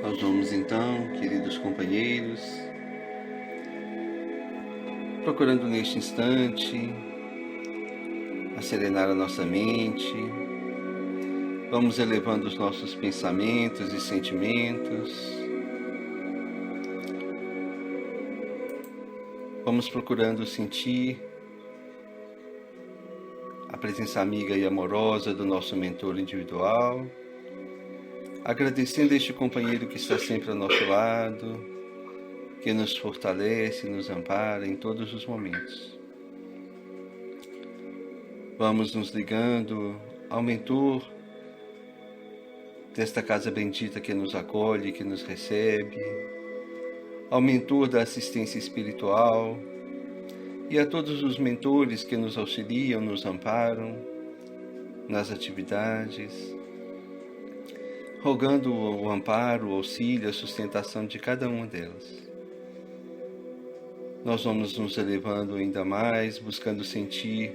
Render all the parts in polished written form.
Nós vamos então, queridos companheiros, procurando neste instante serenar a nossa mente. Vamos elevando os nossos pensamentos e sentimentos. Vamos procurando sentir a presença amiga e amorosa do nosso mentor individual, agradecendo este companheiro que está sempre ao nosso lado, que nos fortalece, nos ampara em todos os momentos. Vamos nos ligando ao mentor desta casa bendita que nos acolhe, que nos recebe, ao mentor da assistência espiritual e a todos os mentores que nos auxiliam, nos amparam nas atividades, rogando o amparo, o auxílio, a sustentação de cada uma delas. Nós vamos nos elevando ainda mais, buscando sentir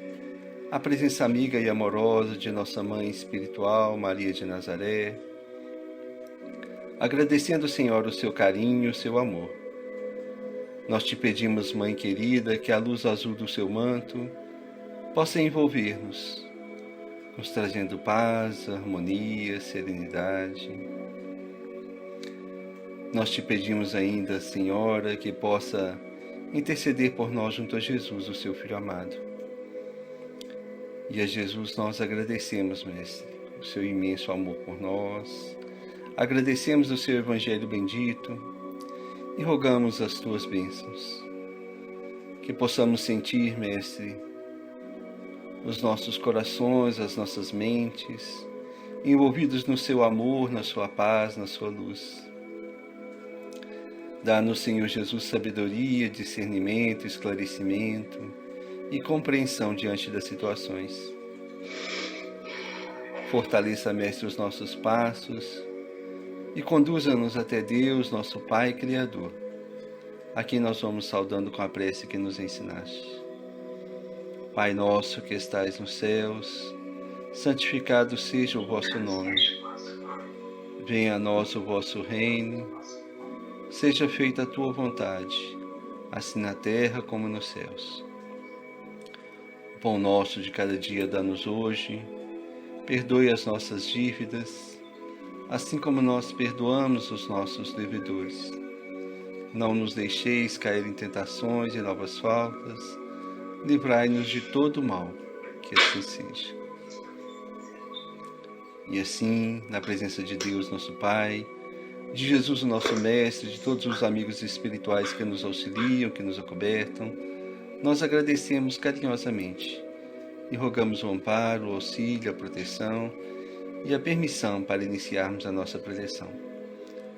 a presença amiga e amorosa de nossa Mãe espiritual, Maria de Nazaré, agradecendo, Senhor, o seu carinho, o seu amor. Nós te pedimos, Mãe querida, que a luz azul do seu manto possa envolver-nos, nos trazendo paz, harmonia, serenidade. Nós te pedimos ainda, Senhora, que possa interceder por nós junto a Jesus, o seu Filho amado. E a Jesus nós agradecemos, Mestre, o seu imenso amor por nós. Agradecemos o seu Evangelho bendito e rogamos as tuas bênçãos. Que possamos sentir, Mestre, os nossos corações, as nossas mentes, envolvidos no seu amor, na sua paz, na sua luz. Dá-nos, Senhor Jesus, sabedoria, discernimento, esclarecimento e compreensão diante das situações. Fortaleça, Mestre, os nossos passos e conduza-nos até Deus, nosso Pai Criador, a quem nós vamos saudando com a prece que nos ensinaste. Pai nosso que estais nos céus, santificado seja o vosso nome. Venha a nós o vosso reino, seja feita a tua vontade, assim na terra como nos céus. O pão nosso de cada dia dá-nos hoje, perdoe as nossas dívidas, assim como nós perdoamos os nossos devedores. Não nos deixeis cair em tentações e novas faltas, livrai-nos de todo o mal, que assim seja. E assim, na presença de Deus, nosso Pai, de Jesus, o nosso Mestre, de todos os amigos espirituais que nos auxiliam, que nos acobertam, nós agradecemos carinhosamente e rogamos o amparo, o auxílio, a proteção e a permissão para iniciarmos a nossa preleção.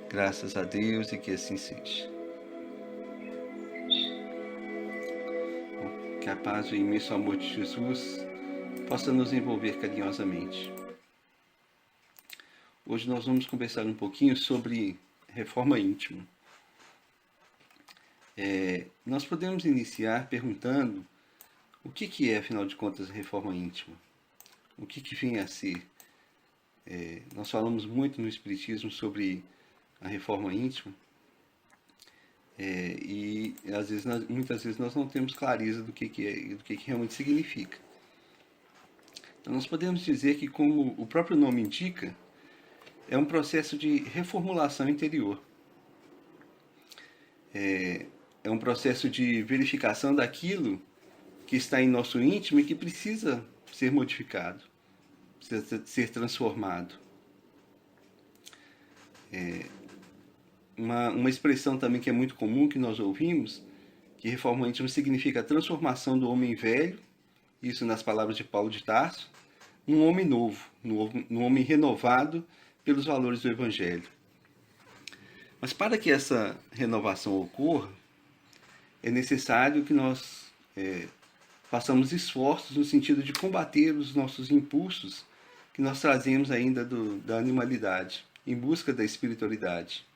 Graças a Deus e que assim seja. Que a paz e o imenso amor de Jesus possa nos envolver carinhosamente. Hoje nós vamos conversar um pouquinho sobre reforma íntima. Nós podemos iniciar perguntando o que é, afinal de contas, a reforma íntima? O que vem a ser? Nós falamos muito no Espiritismo sobre a reforma íntima e muitas vezes nós não temos clareza do que é e do que realmente significa. Então nós podemos dizer que, como o próprio nome indica, é um processo de reformulação interior. É um processo de verificação daquilo que está em nosso íntimo e que precisa ser modificado, precisa ser transformado. Uma expressão também que é muito comum, que nós ouvimos, que reforma íntima significa a transformação do homem velho, isso nas palavras de Paulo de Tarso, num homem novo, num homem renovado pelos valores do Evangelho. Mas para que essa renovação ocorra, é necessário que nós façamos esforços no sentido de combater os nossos impulsos que nós trazemos ainda da animalidade, em busca da espiritualidade.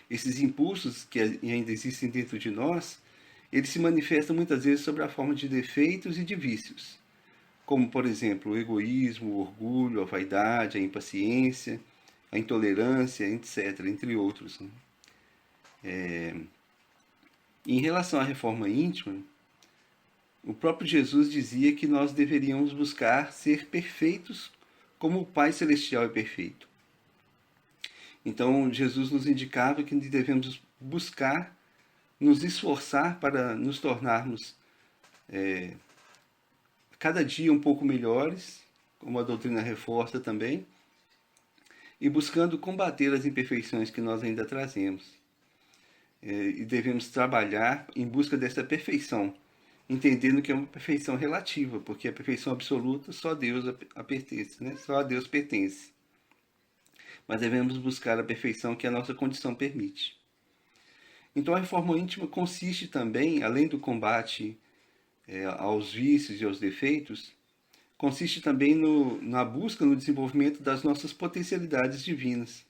Esses impulsos que ainda existem dentro de nós, eles se manifestam muitas vezes sob a forma de defeitos e de vícios, como, por exemplo, o egoísmo, o orgulho, a vaidade, a impaciência, a intolerância, etc., entre outros. Em relação à reforma íntima, o próprio Jesus dizia que nós deveríamos buscar ser perfeitos como o Pai Celestial é perfeito. Então, Jesus nos indicava que devemos buscar, nos esforçar para nos tornarmos cada dia um pouco melhores, como a doutrina reforça também, e buscando combater as imperfeições que nós ainda trazemos. E devemos trabalhar em busca dessa perfeição, entendendo que é uma perfeição relativa, porque a perfeição absoluta só a Deus a pertence, né? Só a Deus pertence. Mas devemos buscar a perfeição que a nossa condição permite. Então a reforma íntima consiste também, além do combate aos vícios e aos defeitos, consiste também na busca, no desenvolvimento das nossas potencialidades divinas.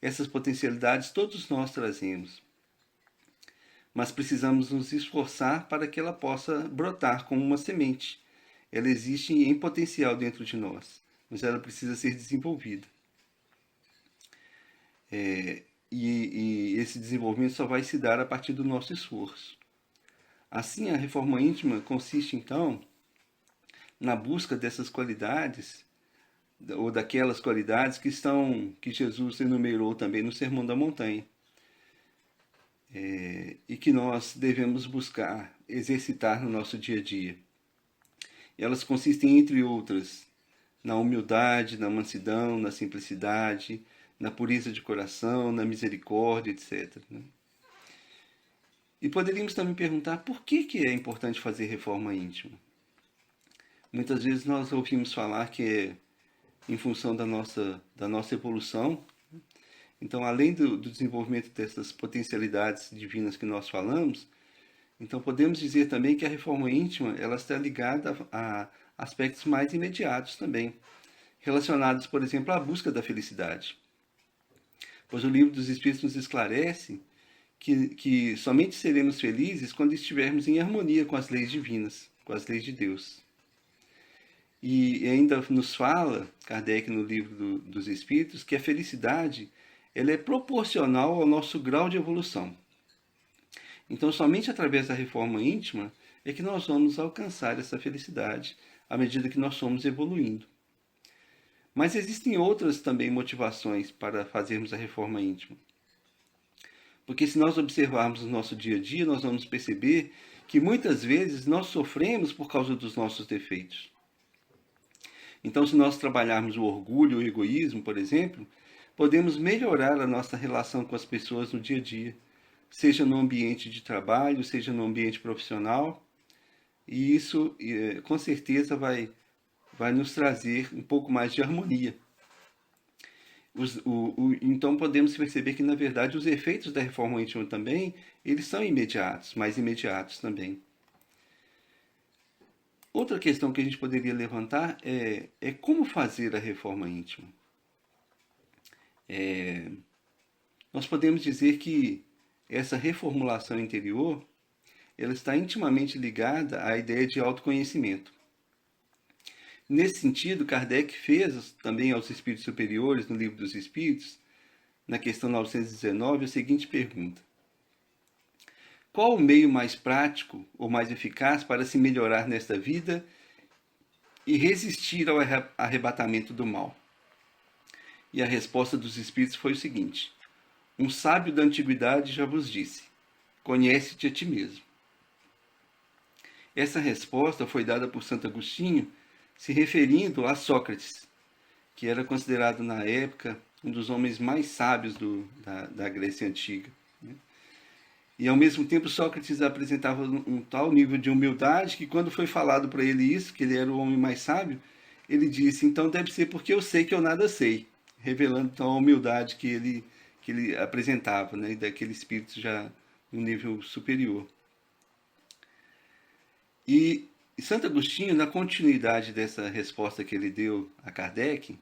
Essas potencialidades todos nós trazemos, mas precisamos nos esforçar para que ela possa brotar como uma semente. Ela existe em potencial dentro de nós, mas ela precisa ser desenvolvida. E esse desenvolvimento só vai se dar a partir do nosso esforço. Assim, a reforma íntima consiste, então, na busca dessas qualidades, ou daquelas qualidades que Jesus enumerou também no Sermão da Montanha, e que nós devemos buscar, exercitar no nosso dia a dia. E elas consistem, entre outras, na humildade, na mansidão, na simplicidade, na pureza de coração, na misericórdia, etc. E poderíamos também perguntar por que é importante fazer reforma íntima. Muitas vezes nós ouvimos falar que é em função da nossa evolução. Então, além do desenvolvimento dessas potencialidades divinas que nós falamos, então podemos dizer também que a reforma íntima ela está ligada a aspectos mais imediatos também, relacionados, por exemplo, à busca da felicidade. Pois o Livro dos Espíritos nos esclarece que somente seremos felizes quando estivermos em harmonia com as leis divinas, com as leis de Deus. E ainda nos fala, Kardec no Livro dos Espíritos, que a felicidade ela é proporcional ao nosso grau de evolução. Então, somente através da reforma íntima é que nós vamos alcançar essa felicidade à medida que nós somos evoluindo. Mas existem outras também motivações para fazermos a reforma íntima. Porque se nós observarmos o nosso dia a dia, nós vamos perceber que muitas vezes nós sofremos por causa dos nossos defeitos. Então, se nós trabalharmos o orgulho, o egoísmo, por exemplo, podemos melhorar a nossa relação com as pessoas no dia a dia, seja no ambiente de trabalho, seja no ambiente profissional, e isso com certeza vai nos trazer um pouco mais de harmonia. Então podemos perceber que, na verdade, os efeitos da reforma íntima também, eles são imediatos, mais imediatos também. Outra questão que a gente poderia levantar é como fazer a reforma íntima. Nós podemos dizer que essa reformulação interior ela está intimamente ligada à ideia de autoconhecimento. Nesse sentido, Kardec fez também aos espíritos superiores, no Livro dos Espíritos, na questão 919, a seguinte pergunta: qual o meio mais prático ou mais eficaz para se melhorar nesta vida e resistir ao arrebatamento do mal? E a resposta dos espíritos foi o seguinte: um sábio da antiguidade já vos disse, conhece-te a ti mesmo. Essa resposta foi dada por Santo Agostinho, se referindo a Sócrates, que era considerado na época um dos homens mais sábios da Grécia Antiga. E ao mesmo tempo Sócrates apresentava um tal nível de humildade que quando foi falado para ele isso, que ele era o homem mais sábio, ele disse, então deve ser porque eu sei que eu nada sei, revelando então a humildade que ele apresentava, né, daquele espírito já no nível superior. E Santo Agostinho, na continuidade dessa resposta que ele deu a Kardec,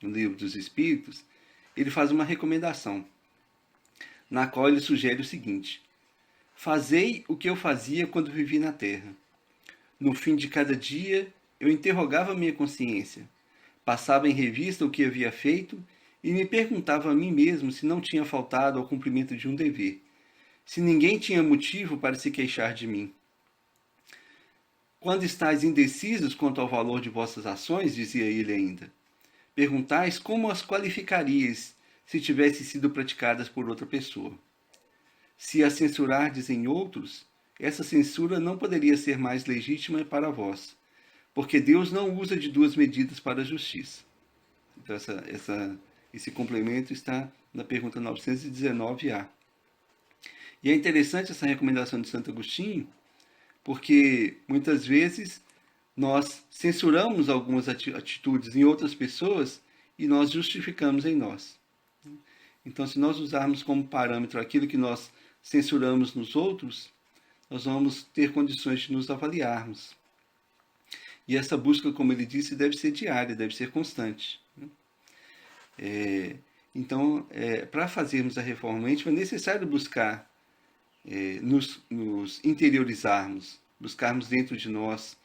no Livro dos Espíritos, ele faz uma recomendação, na qual ele sugere o seguinte: fazei o que eu fazia quando vivi na terra. No fim de cada dia, eu interrogava minha consciência, passava em revista o que havia feito e me perguntava a mim mesmo se não tinha faltado ao cumprimento de um dever, se ninguém tinha motivo para se queixar de mim. Quando estáis indecisos quanto ao valor de vossas ações, dizia ele ainda, perguntais como as qualificarias se tivessem sido praticadas por outra pessoa. Se as censurardes em outros, essa censura não poderia ser mais legítima para vós, porque Deus não usa de duas medidas para a justiça. Então, esse complemento está na pergunta 919A. E é interessante essa recomendação de Santo Agostinho, porque muitas vezes nós censuramos algumas atitudes em outras pessoas e nós justificamos em nós. Então, se nós usarmos como parâmetro aquilo que nós censuramos nos outros, nós vamos ter condições de nos avaliarmos. E essa busca, como ele disse, deve ser diária, deve ser constante. Então, para fazermos a reforma íntima, é necessário buscar nos interiorizarmos, buscarmos dentro de nós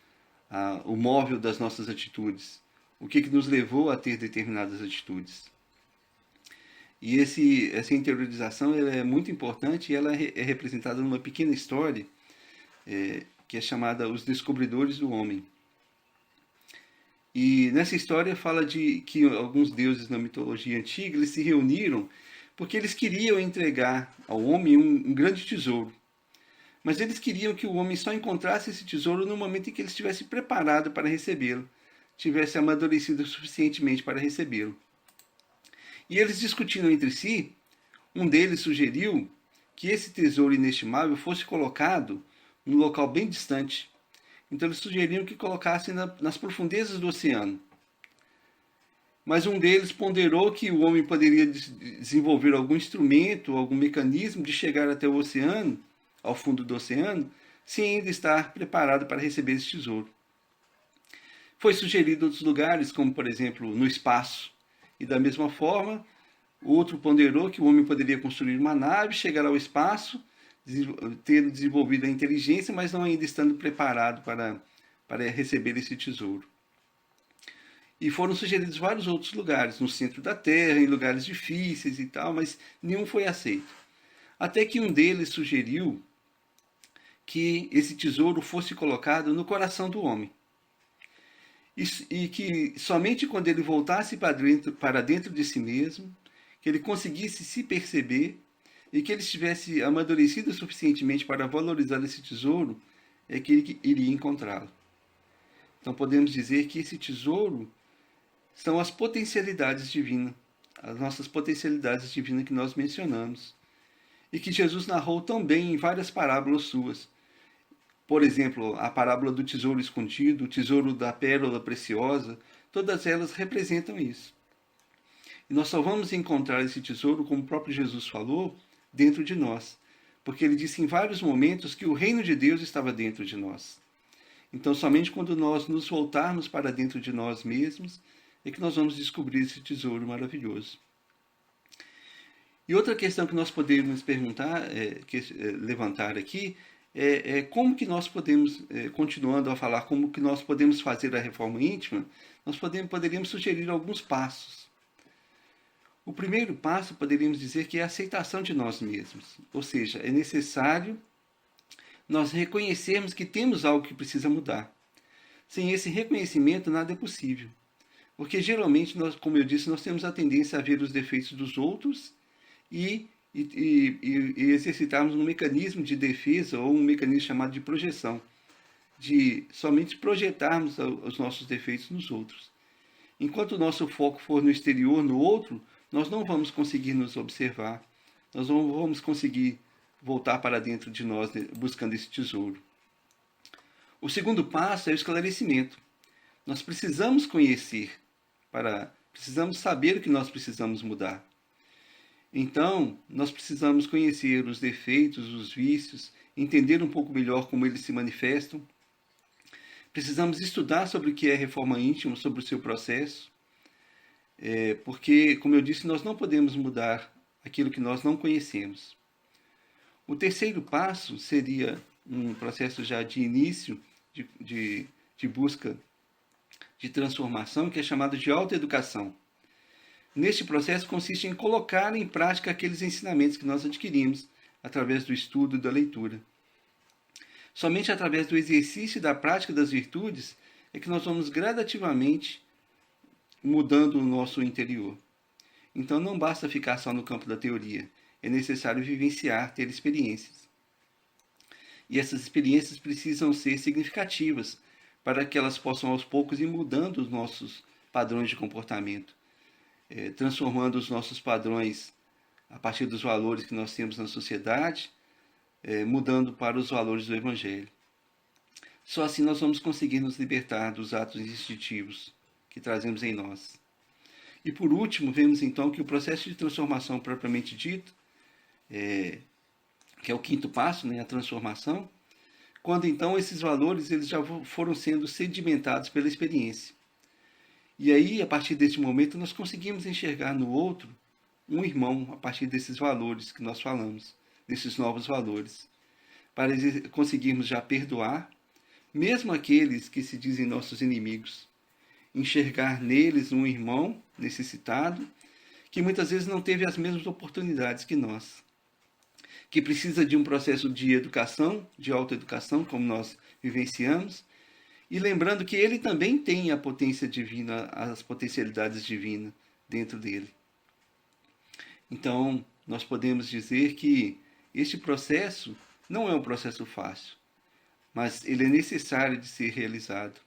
o móvel das nossas atitudes, o que nos levou a ter determinadas atitudes. E essa interiorização ela é muito importante e ela é representada numa pequena história que é chamada Os Descobridores do Homem. E nessa história fala de que alguns deuses na mitologia antiga eles se reuniram porque eles queriam entregar ao homem um grande tesouro. Mas eles queriam que o homem só encontrasse esse tesouro no momento em que ele estivesse preparado para recebê-lo, tivesse amadurecido suficientemente para recebê-lo. E eles discutindo entre si, um deles sugeriu que esse tesouro inestimável fosse colocado num local bem distante. Então eles sugeriram que colocassem nas profundezas do oceano. Mas um deles ponderou que o homem poderia desenvolver algum instrumento, algum mecanismo de chegar até o oceano, ao fundo do oceano, sem ainda estar preparado para receber esse tesouro. Foi sugerido outros lugares, como por exemplo no espaço. E da mesma forma, o outro ponderou que o homem poderia construir uma nave, chegar ao espaço, ter desenvolvido a inteligência, mas não ainda estando preparado para receber esse tesouro. E foram sugeridos vários outros lugares, no centro da Terra, em lugares difíceis e tal, mas nenhum foi aceito. Até que um deles sugeriu que esse tesouro fosse colocado no coração do homem. E que somente quando ele voltasse para dentro de si mesmo, que ele conseguisse se perceber e que ele estivesse amadurecido suficientemente para valorizar esse tesouro, é que ele iria encontrá-lo. Então podemos dizer que esse tesouro são as potencialidades divinas, as nossas potencialidades divinas que nós mencionamos, e que Jesus narrou tão bem em várias parábolas suas. Por exemplo, a parábola do tesouro escondido, o tesouro da pérola preciosa, todas elas representam isso. E nós só vamos encontrar esse tesouro, como o próprio Jesus falou, dentro de nós. Porque ele disse em vários momentos que o reino de Deus estava dentro de nós. Então, somente quando nós nos voltarmos para dentro de nós mesmos, é que nós vamos descobrir esse tesouro maravilhoso. E outra questão que nós podemos levantar aqui, como que nós podemos, continuando a falar, como que nós podemos fazer a reforma íntima, nós poderíamos sugerir alguns passos. O primeiro passo, poderíamos dizer que é a aceitação de nós mesmos. Ou seja, é necessário nós reconhecermos que temos algo que precisa mudar. Sem esse reconhecimento, nada é possível. Porque geralmente, como eu disse, nós temos a tendência a ver os defeitos dos outros e exercitarmos um mecanismo de defesa ou um mecanismo chamado de projeção, de somente projetarmos os nossos defeitos nos outros. Enquanto o nosso foco for no exterior, no outro, nós não vamos conseguir nos observar, nós não vamos conseguir voltar para dentro de nós buscando esse tesouro. O segundo passo é o esclarecimento. Nós precisamos conhecer, precisamos saber o que nós precisamos mudar. Então, nós precisamos conhecer os defeitos, os vícios, entender um pouco melhor como eles se manifestam. Precisamos estudar sobre o que é reforma íntima, sobre o seu processo, porque, como eu disse, nós não podemos mudar aquilo que nós não conhecemos. O terceiro passo seria um processo já de início, de busca de transformação, que é chamado de autoeducação. neste processo consiste em colocar em prática aqueles ensinamentos que nós adquirimos através do estudo e da leitura. Somente através do exercício e da prática das virtudes é que nós vamos gradativamente mudando o nosso interior. Então não basta ficar só no campo da teoria, é necessário vivenciar, ter experiências. E essas experiências precisam ser significativas para que elas possam aos poucos ir mudando os nossos padrões de comportamento, transformando os nossos padrões a partir dos valores que nós temos na sociedade, mudando para os valores do Evangelho. Só assim nós vamos conseguir nos libertar dos atos instintivos que trazemos em nós. E por último, vemos então que o processo de transformação propriamente dito, que é o quinto passo, né, a transformação, quando então esses valores eles já foram sendo sedimentados pela experiência. E aí, a partir desse momento, nós conseguimos enxergar no outro um irmão, a partir desses valores que nós falamos, desses novos valores, para conseguirmos já perdoar, mesmo aqueles que se dizem nossos inimigos, enxergar neles um irmão necessitado, que muitas vezes não teve as mesmas oportunidades que nós, que precisa de um processo de educação, de autoeducação, como nós vivenciamos, e lembrando que ele também tem a potência divina, as potencialidades divinas dentro dele. Então, nós podemos dizer que este processo não é um processo fácil, mas ele é necessário de ser realizado.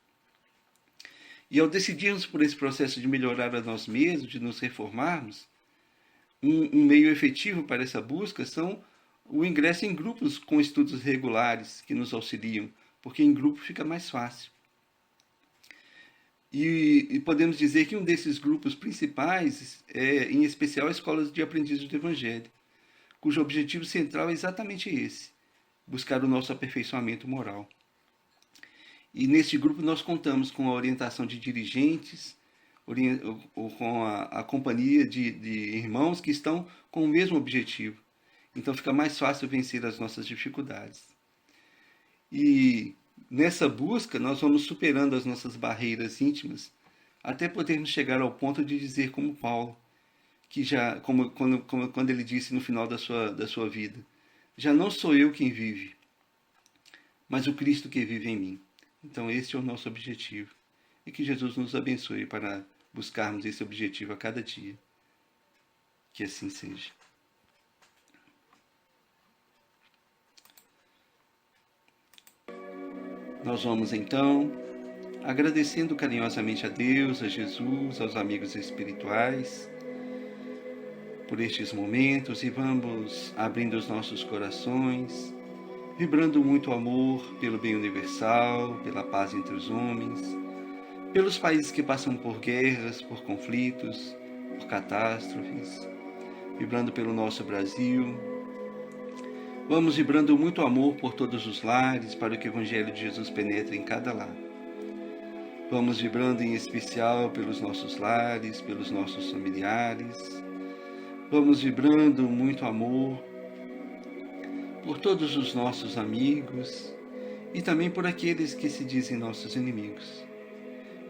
E ao decidirmos por esse processo de melhorar a nós mesmos, de nos reformarmos, um meio efetivo para essa busca são o ingresso em grupos com estudos regulares que nos auxiliam, porque em grupo fica mais fácil. E podemos dizer que um desses grupos principais é, em especial, a Escola de Aprendizes do Evangelho, cujo objetivo central é exatamente esse, buscar o nosso aperfeiçoamento moral. E neste grupo nós contamos com a orientação de dirigentes, com a companhia de irmãos que estão com o mesmo objetivo. Então fica mais fácil vencer as nossas dificuldades. E nessa busca nós vamos superando as nossas barreiras íntimas, até podermos chegar ao ponto de dizer como Paulo, que já, quando ele disse no final da sua vida, já não sou eu quem vive, mas o Cristo que vive em mim. Então este é o nosso objetivo. E que Jesus nos abençoe para buscarmos esse objetivo a cada dia. Que assim seja. Nós vamos então, agradecendo carinhosamente a Deus, a Jesus, aos amigos espirituais, por estes momentos, e vamos abrindo os nossos corações, vibrando muito amor pelo bem universal, pela paz entre os homens, pelos países que passam por guerras, por conflitos, por catástrofes, vibrando pelo nosso Brasil. Vamos vibrando muito amor por todos os lares, para que o Evangelho de Jesus penetre em cada lar. Vamos vibrando em especial pelos nossos lares, pelos nossos familiares. Vamos vibrando muito amor por todos os nossos amigos e também por aqueles que se dizem nossos inimigos.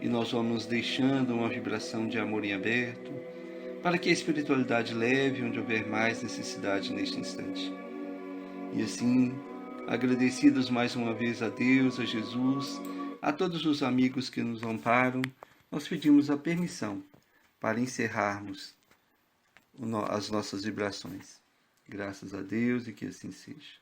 E nós vamos deixando uma vibração de amor em aberto, para que a espiritualidade leve onde houver mais necessidade neste instante. E assim, agradecidos mais uma vez a Deus, a Jesus, a todos os amigos que nos amparam, nós pedimos a permissão para encerrarmos as nossas vibrações. Graças a Deus e que assim seja.